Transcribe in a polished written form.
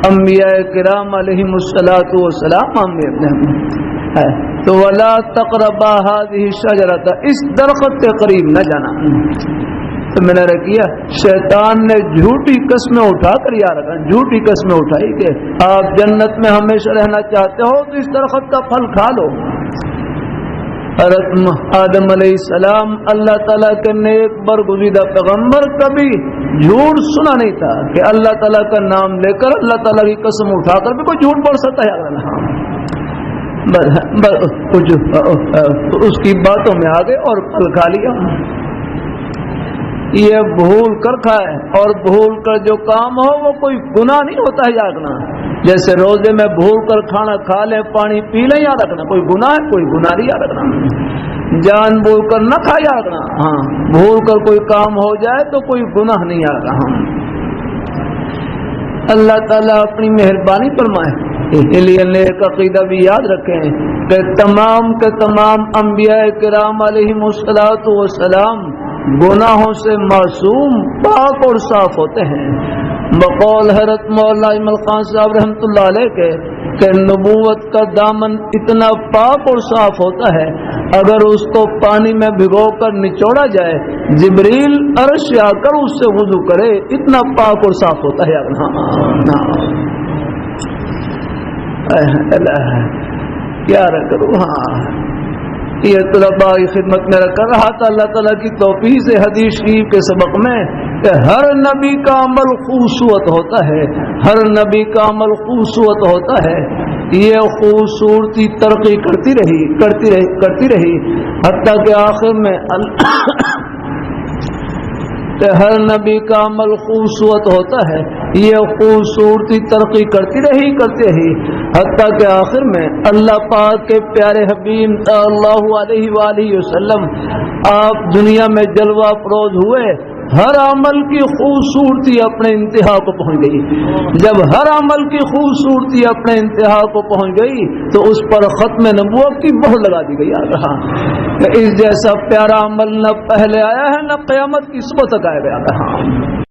انبیاء کرام علیہم الصلاۃ والسلام ہے تو ولا تقربا هذه الشجرۃ، اس درخت کے قریب نہ جانا. تو میں نے رکھیا شیطان نے جھوٹی قسمیں اٹھا کر یاد رکھا، جھوٹی قسمیں اٹھائی کہ آپ جنت میں ہمیشہ رہنا چاہتے ہو تو اس درخت کا پھل کھا لو. حضرت آدم علیہ السلام اللہ تعالیٰ کے نیک برگزیدہ پیغمبر کبھی جھوٹ سنا نہیں تھا کہ اللہ تعالیٰ کا نام لے کر اللہ تعالیٰ کی قسم اٹھا کر بھی کوئی جھوٹ بول سکتا ہے. اس کی باتوں میں آ گئے اور پھل کھا لیا. یہ بھول کر کھائے اور بھول کر جو کام ہو وہ کوئی گناہ نہیں ہوتا ہے یادنا. جیسے روزے میں بھول کر کھانا کھا لیں پانی پی لیں یاد رکھنا کوئی گناہ ہے، کوئی گناہ نہیں یاد رکھنا. جان بول کر نہ کھا یاد رکھنا، ہاں بھول کر کوئی کام ہو جائے تو کوئی گناہ نہیں یاد رکھنا. اللہ تعالیٰ اپنی مہربانی فرمائے. اس لیے نیک عقیدہ بھی یاد رکھیں کہ تمام کے تمام انبیاء کرام علیہم الصلاۃ والسلام گناہوں سے معصوم پاک اور صاف ہوتے ہیں. بقول حضرت مولانا اجمل خان صاحب رحمۃ اللہ علیہ کے کہ نبوت کا دامن اتنا پاک اور صاف ہوتا ہے اگر اس کو پانی میں بھگو کر نچوڑا جائے جبریل عرش سے آ کر اس سے وضو کرے، اتنا پاک اور صاف ہوتا ہے. کیا کروں. ہاں یہ طلباء کی خدمت میں رکھ کر رہا تھا اللہ تعالیٰ کی توفیق سے حدیث شریف کے سبق میں کہ ہر نبی کا عمل خوبصورت ہوتا ہے، ہر نبی کا عمل خوبصورت ہوتا ہے. یہ خوبصورتی ترقی کرتی رہی حتیٰ کہ آخر میں ہر نبی کا عمل خوبصورت ہوتا ہے. یہ خوبصورتی ترقی کرتی رہی حتیٰ کہ آخر میں اللہ پاک کے پیارے حبیب صلی اللہ علیہ وآلہ وسلم آپ دنیا میں جلوہ افروز ہوئے. ہر عمل کی خوبصورتی اپنے انتہا کو پہنچ گئی. جب ہر عمل کی خوبصورتی اپنے انتہا کو پہنچ گئی تو اس پر ختم نبوت کی مہر لگا دی گئی. اس جیسا پیارا عمل نہ پہلے آیا ہے نہ قیامت کی صبح تک آئے گا.